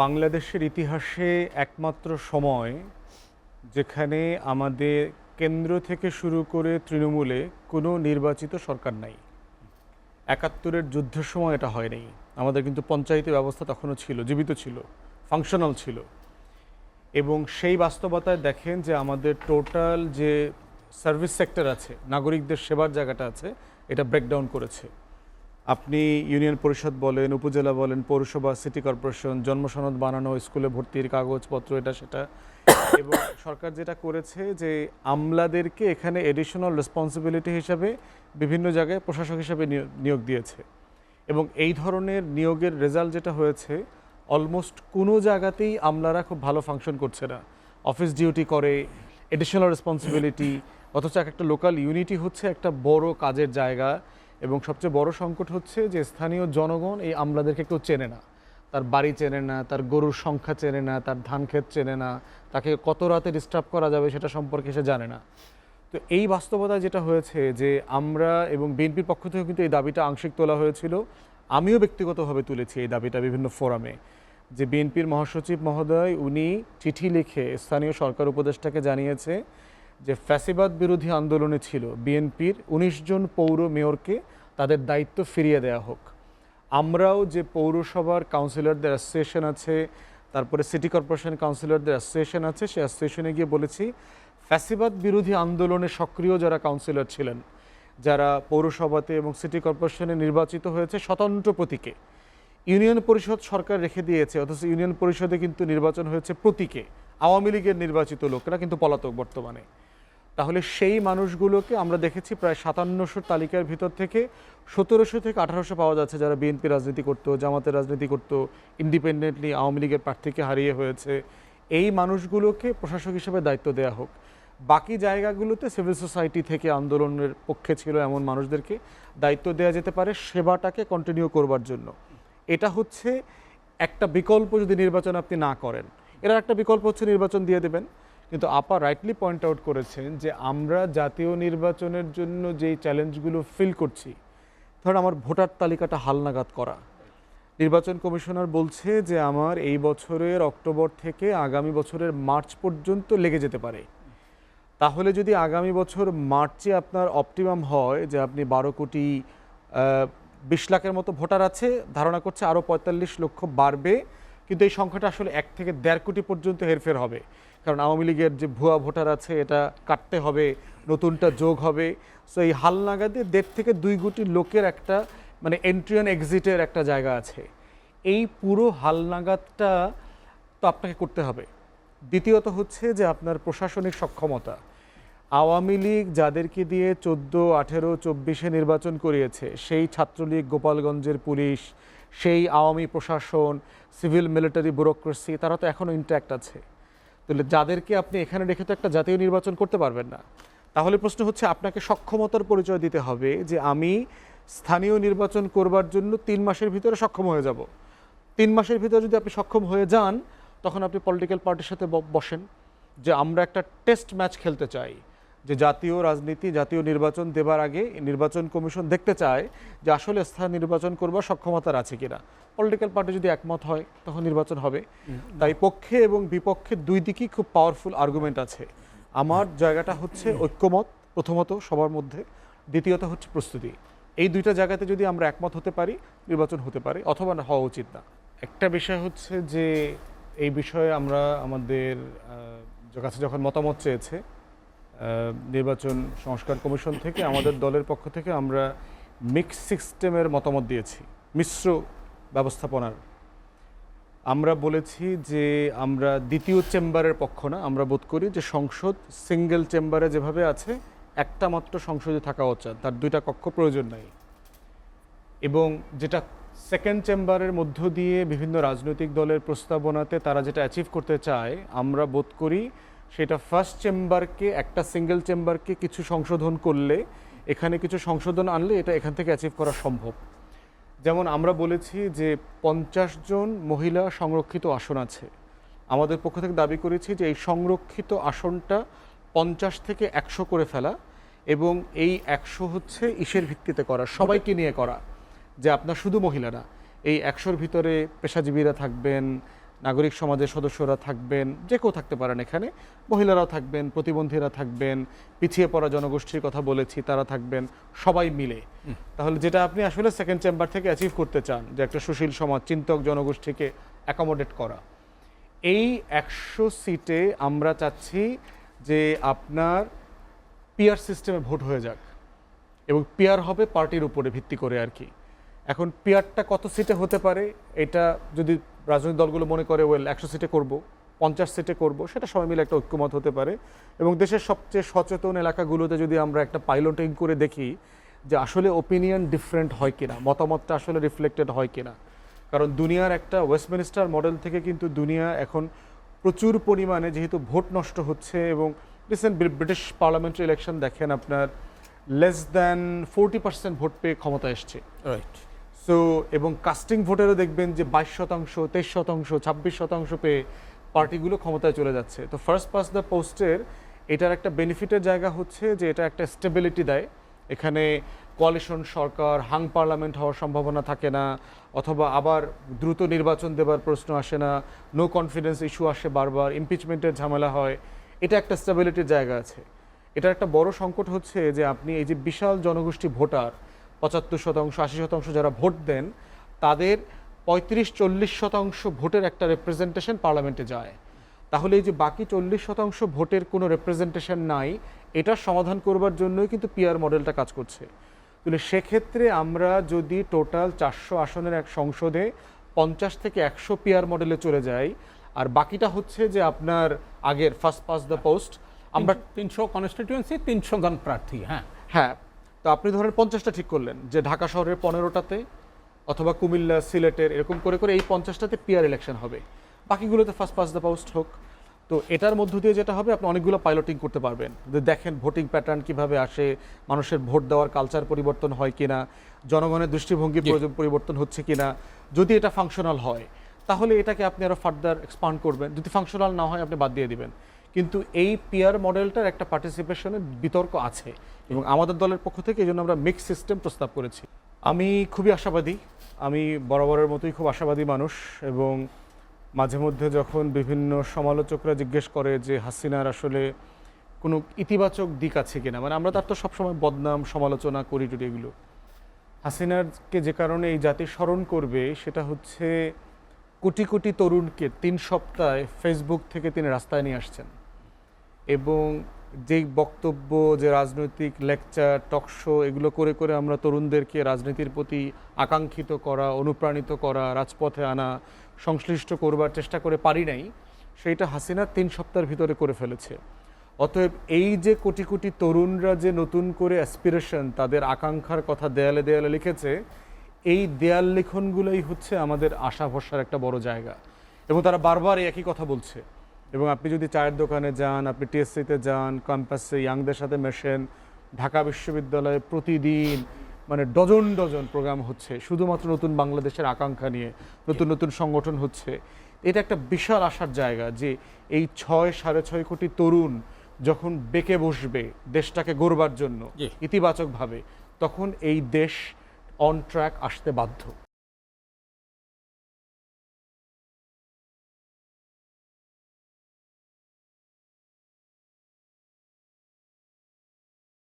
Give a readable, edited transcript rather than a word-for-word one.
বাংলাদেশের ইতিহাসে একমাত্র সময় যেখানে আমাদের কেন্দ্র থেকে শুরু করে তৃণমূলে কোনো নির্বাচিত সরকার নাই। ৭১-এর যুদ্ধের সময় এটা হয় নাই। আমাদের কিন্তু পঞ্চায়েতি ব্যবস্থা তখনও ছিল, জীবিত ছিল, ফাংশনাল ছিল। এবং সেই বাস্তবতায় দেখেন যে আমাদের টোটাল যে সার্ভিস সেক্টর আছে, নাগরিকদের সেবার জায়গাটা আছে, এটা ব্রেকডাউন করেছে। আপনি ইউনিয়ন পরিষদ বলেন, উপজেলা বলেন, পৌরসভা, সিটি কর্পোরেশন, জন্মসনদ বানানো, স্কুলে ভর্তির কাগজপত্র, এটা সেটা। এবং সরকার যেটা করেছে যে আমলাদেরকে এখানে এডিশনাল রেসপন্সিবিলিটি হিসাবে বিভিন্ন জায়গায় প্রশাসক হিসাবে নিয়োগ দিয়েছে। এবং এই ধরনের নিয়োগের রেজাল্ট যেটা হয়েছে, অলমোস্ট কোনো জায়গাতেই আমলারা খুব ভালো ফাংশন করছে না। অফিস ডিউটি করে, এডিশনাল রেসপন্সিবিলিটি, অথচ একটা লোকাল ইউনিটি হচ্ছে একটা বড় কাজের জায়গা। এবং সবচেয়ে বড় সংকট হচ্ছে যে স্থানীয় জনগণ এই আমলাদেরকে কেউ চেনে না। তার বাড়ি চেনে না, তার গরুর সংখ্যা চেনে না, তার ধান ক্ষেত চেনে না, তাকে কত রাতে ডিস্টার্ব করা যাবে সেটা সম্পর্কে সে জানে না। তো এই বাস্তবতায় যেটা হয়েছে যে আমরা এবং বিএনপির পক্ষ থেকে কিন্তু এই দাবিটা আংশিক তোলা হয়েছিল। আমিও ব্যক্তিগতভাবে তুলেছি এই দাবিটা বিভিন্ন ফোরামে, যে বিএনপির মহাসচিব মহোদয় উনি চিঠি লিখে স্থানীয় সরকার উপদেষ্টাকে জানিয়েছে যে ফ্যাসিবাদ বিরোধী আন্দোলনে ছিল বিএনপির ১৯ জন পৌর মেয়রকে তাদের দায়িত্ব ফিরিয়ে দেওয়া হোক। আমরাও যে পৌরসভার কাউন্সিলরদের অ্যাসোসিয়েশন আছে, তারপরে সিটি কর্পোরেশন কাউন্সিলরদের অ্যাসোসিয়েশন আছে, সেই অ্যাসোসিয়েশনে গিয়ে বলেছি ফ্যাসিবাদ বিরোধী আন্দোলনে সক্রিয় যারা কাউন্সিলর ছিলেন, যারা পৌরসভাতে এবং সিটি কর্পোরেশনে নির্বাচিত হয়েছে স্বতন্ত্র প্রতীকে, ইউনিয়ন পরিষদ সরকার রেখে দিয়েছে, অথচ ইউনিয়ন পরিষদে কিন্তু নির্বাচন হয়েছে প্রতীকে, আওয়ামী লীগের নির্বাচিত লোকেরা কিন্তু পলাতক বর্তমানে। তাহলে সেই মানুষগুলোকে আমরা দেখেছি প্রায় ৫৭০০ তালিকার ভিতর থেকে ১৭০০ থেকে ১৮০০ পাওয়া যাচ্ছে যারা বিএনপি রাজনীতি করতো, জামাতের রাজনীতি করতো, ইন্ডিপেন্ডেন্টলি আওয়ামী লীগের প্রার্থীকে হারিয়ে হয়েছে। এই মানুষগুলোকে প্রশাসক হিসেবে দায়িত্ব দেওয়া হোক। বাকি জায়গাগুলোতে সিভিল সোসাইটি থেকে আন্দোলনের পক্ষে ছিল এমন মানুষদেরকে দায়িত্ব দেওয়া যেতে পারে সেবাটাকে কন্টিনিউ করবার জন্য। এটা হচ্ছে একটা বিকল্প যদি নির্বাচন আপনি না করেন। এর একটা বিকল্প হচ্ছে নির্বাচন দিয়ে দেবেন। কিন্তু আপা রাইটলি পয়েন্ট আউট করেছেন যে আমরা জাতীয় নির্বাচনের জন্য যেই চ্যালেঞ্জগুলো ফিল করছি, ধরুন আমার ভোটার তালিকাটা হালনাগাদ করা, নির্বাচন কমিশনার বলছে যে আমার এই বছরের অক্টোবর থেকে আগামী বছরের মার্চ পর্যন্ত লেগে যেতে পারে। তাহলে যদি আগামী বছর মার্চে আপনার অপটিমাম হয় যে আপনি ১২ কোটি ২০ লাখের মতো ভোটার আছে, ধারণা করছে আরও ৪৫ লক্ষ বাড়বে, কিন্তু এই সংখ্যাটা আসলে ১ থেকে ১.৫ কোটি পর্যন্ত হেরফের হবে। কারণ আওয়ামী লীগের যে ভুয়া ভোটার আছে এটা কাটতে হবে, নতুনটা যোগ হবে। সো এই হালনাগাদে ১.৫ থেকে ২ কোটি লোকের একটা মানে এন্ট্রি অ্যান্ড এক্সিটের একটা জায়গা আছে। এই পুরো হালনাগাদটা তো আপনাকে করতে হবে। দ্বিতীয়ত হচ্ছে যে আপনার প্রশাসনিক সক্ষমতা। আওয়ামী লীগ যাদেরকে দিয়ে ১৪, ১৮, ২৪-এ নির্বাচন করিয়েছে, সেই ছাত্রলীগ, গোপালগঞ্জের পুলিশ, সেই আওয়ামী প্রশাসন, সিভিল মিলিটারি ব্যুরোক্রেসি, তারা তো এখনও ইন্ট্যাক্ট আছে। তাহলে যাদেরকে আপনি এখানে রেখে তো একটা জাতীয় নির্বাচন করতে পারবেন না। তাহলে প্রশ্ন হচ্ছে আপনাকে সক্ষমতার পরিচয় দিতে হবে যে আমি স্থানীয় নির্বাচন করবার জন্য ৩ মাসের ভিতরে সক্ষম হয়ে যাব। ৩ মাসের ভিতরে যদি আপনি সক্ষম হয়ে যান, তখন আপনি পলিটিক্যাল পার্টির সাথে বসেন যে আমরা একটা টেস্ট ম্যাচ খেলতে চাই, যে জাতীয় রাজনীতি, জাতীয় নির্বাচন দেবার আগে নির্বাচন কমিশন দেখতে চায় যে আসলে স্থানীয় নির্বাচন করবার সক্ষমতার আছে কিনা। পলিটিক্যাল পার্টি যদি একমত হয় তখন নির্বাচন হবে। তাই পক্ষে এবং বিপক্ষে দুই দিকেই খুব পাওয়ারফুল আর্গুমেন্ট আছে। আমার জায়গাটা হচ্ছে ঐক্যমত প্রথমত সবার মধ্যে, দ্বিতীয়ত হচ্ছে প্রস্তুতি। এই দুইটা জায়গাতে যদি আমরা একমত হতে পারি, নির্বাচন হতে পারে, অথবা না হওয়া উচিত না। একটা বিষয় হচ্ছে যে এই বিষয়ে আমরা আমাদের কাছে যখন মতামত চেয়েছে নির্বাচন সংস্কার কমিশন থেকে, আমাদের দলের পক্ষ থেকে আমরা মিক্স সিস্টেমের মতামত দিয়েছি, মিশ্র ব্যবস্থাপনার। আমরা বলেছি যে আমরা দ্বিতীয় চেম্বারের পক্ষ না, আমরা বোধ করি যে সংসদ সিঙ্গেল চেম্বারে যেভাবে আছে একটা মাত্র সংসদে থাকা উচিত, তার 2টা কক্ষ প্রয়োজন নাই। এবং যেটা সেকেন্ড চেম্বারের মধ্য দিয়ে বিভিন্ন রাজনৈতিক দলের প্রস্তাবনাতে তারা যেটা অ্যাচিভ করতে চায়, আমরা বোধ করি সেটা ফার্স্ট চেম্বারকে, একটা সিঙ্গেল চেম্বারকে কিছু সংশোধন করলে, এখানে কিছু সংশোধন আনলে এটা এখান থেকে অ্যাচিভ করা সম্ভব। যেমন আমরা বলেছি যে 50 জন মহিলা সংরক্ষিত আসন আছে। আমাদের পক্ষ থেকে দাবি করেছি যে এই সংরক্ষিত আসনটা 50 থেকে 100 করে ফেলা, এবং এই 100 হচ্ছে ইসের ভিত্তিতে করা, সবাইকে নিয়ে করা, যে আপনার শুধু মহিলারা, এই 100-র ভিতরে পেশাজীবীরা থাকবেন, নাগরিক সমাজের সদস্যরা থাকবেন, যে কেউ থাকতে পারেন এখানে, মহিলারাও থাকবেন, প্রতিবন্ধীরা থাকবেন, পিছিয়ে পড়া জনগোষ্ঠীর কথা বলেছি তারা থাকবেন, সবাই মিলে। তাহলে যেটা আপনি আসলে সেকেন্ড চেম্বার থেকে অ্যাচিভ করতে চান, যে একটা সুশীল সমাজ, চিন্তক জনগোষ্ঠীকে অ্যাকোমোডেট করা, এই 100 সিটে আমরা চাচ্ছি যে আপনার পিয়ার সিস্টেমে ভোট হয়ে যাক, এবং পিয়ার হবে পার্টির উপরে ভিত্তি করে আর কি। এখন পিয়ারটা কত সিটে হতে পারে, এটা যদি রাজনৈতিক দলগুলো মনে করে ওয়েল 100 সিটে করব, 50 সিটে করব, সেটা সবাই মিলে একটা ঐক্যমত হতে পারে। এবং দেশের সবচেয়ে সচেতন এলাকাগুলোতে যদি আমরা একটা পাইলটিং করে দেখি যে আসলে ওপিনিয়ন ডিফারেন্ট হয় কিনা, মতামতটা আসলে রিফ্লেক্টেড হয় কিনা। কারণ দুনিয়ার একটা ওয়েস্টমিনিস্টার মডেল থেকে কিন্তু দুনিয়া এখন প্রচুর পরিমাণে, যেহেতু ভোট নষ্ট হচ্ছে, এবং রিসেন্ট ব্রিটিশ পার্লামেন্টারি ইলেকশন দেখেন আপনার লেস দ্যান 40% ভোট পেয়ে ক্ষমতা এসছে, রাইট। সো এবং কাস্টিং ভোটেরও দেখবেন যে 22%, 23%, 26% পেয়ে পার্টিগুলো ক্ষমতায় চলে যাচ্ছে। তো ফার্স্ট পাস দ্য পোস্টের এটার একটা বেনিফিটের জায়গা হচ্ছে যে এটা একটা স্টেবিলিটি দেয়। এখানে কোয়ালিশন সরকার, হাং পার্লামেন্ট হওয়ার সম্ভাবনা থাকে না, অথবা আবার দ্রুত নির্বাচন দেবার প্রশ্ন আসে না, নো কনফিডেন্স ইস্যু আসে বারবার, ইমপিচমেন্টের ঝামেলা হয়। এটা একটা স্টেবিলিটির জায়গা আছে। এটার একটা বড় সংকট হচ্ছে যে আপনি এই যে বিশাল জনগোষ্ঠী ভোটার, 75%, 80% যারা ভোট দেন, তাদের 35-40% ভোটের একটা রিপ্রেজেন্টেশন পার্লামেন্টে যায়। তাহলে এই যে বাকি 40% ভোটের কোনো রিপ্রেজেন্টেশন নাই, এটার সমাধান করবার জন্যই কিন্তু পিআর মডেলটা কাজ করছে। তাহলে সেক্ষেত্রে আমরা যদি টোটাল 400 আসনের এক সংসদে 50 থেকে 100 পিআর মডেলে চলে যাই, আর বাকিটা হচ্ছে যে আপনার আগের ফার্স্ট পাস দ্য পোস্ট, আমরা 300 কনস্টিটিউয়েন্সি, 300 জন প্রার্থী। হ্যাঁ হ্যাঁ, তো আপনি ধরেন 50টা ঠিক করলেন, যে ঢাকা শহরের 15টাতে অথবা কুমিল্লা, সিলেটের, এরকম করে করে এই 50টাতে পিআর ইলেকশন হবে, বাকিগুলোতে ফার্স্ট পাস দ্য পোস্ট হোক। তো এটার মধ্য দিয়ে যেটা হবে, আপনি অনেকগুলো পাইলটিং করতে পারবেন, যে দেখেন ভোটিং প্যাটার্ন কিভাবে আসে, মানুষের ভোট দেওয়ার কালচার পরিবর্তন হয় কিনা, জনগণের দৃষ্টিভঙ্গি পরিবর্তন হচ্ছে কিনা। যদি এটা ফাংশনাল হয় তাহলে এটাকে আপনি আরও ফার্দার এক্সপান্ড করবেন, যদি ফাংশনাল না হয় আপনি বাদ দিয়ে দিবেন। কিন্তু এই পিআর মডেলটার একটা পার্টিসিপেশনের বিতর্ক আছে, এবং আমাদের দলের পক্ষ থেকে এই জন্য আমরা মিক্স সিস্টেম প্রস্তাব করেছি। আমি খুবই আশাবাদী, আমি বরাবরের মতোই খুব আশাবাদী মানুষ, এবং মাঝে মধ্যে যখন বিভিন্ন সমালোচকরা জিজ্ঞেস করে যে হাসিনার আসলে কোনো ইতিবাচক দিক আছে কিনা, মানে আমরা তার তো সবসময় বদনাম সমালোচনা করি টুরি এগুলো, হাসিনারকে যে কারণে এই জাতি স্মরণ করবে সেটা হচ্ছে কোটি কোটি তরুণকে 3 সপ্তাহে ফেসবুক থেকে তিনি রাস্তায় নিয়ে আসছেন, এবং যেই বক্তব্য, যে রাজনৈতিক লেকচার, টকশো, এগুলো করে করে আমরা তরুণদেরকে রাজনীতির প্রতি আকাঙ্ক্ষিত করা, অনুপ্রাণিত করা, রাজপথে আনা, সংশ্লিষ্ট করবার চেষ্টা করে পারি নাই, সেইটা হাসিনা 3 সপ্তাহের ভিতরে করে ফেলেছে। অতএব এই যে কোটি কোটি তরুণরা যে নতুন করে অ্যাসপিরেশন, তাদের আকাঙ্ক্ষার কথা দেয়ালে দেয়ালে লিখেছে, এই দেয়াল লিখনগুলোই হচ্ছে আমাদের আশা ভরসার একটা বড় জায়গা, এবং তারা বারবার একই কথা বলছে। এবং আপনি যদি চায়ের দোকানে যান, আপনি টিএসসিতে যান, ক্যাম্পাসে ইয়াংদের সাথে মেশেন, ঢাকা বিশ্ববিদ্যালয়ে প্রতিদিন মানে ডজন ডজন প্রোগ্রাম হচ্ছে শুধুমাত্র নতুন বাংলাদেশের আকাঙ্ক্ষা নিয়ে, নতুন নতুন সংগঠন হচ্ছে। এটা একটা বিশাল আশার জায়গা যে এই 6-6.5 কোটি তরুণ যখন বেঁকে বসবে দেশটাকে গড়বার জন্য ইতিবাচকভাবে, তখন এই দেশ অন ট্র্যাক আসতে বাধ্য।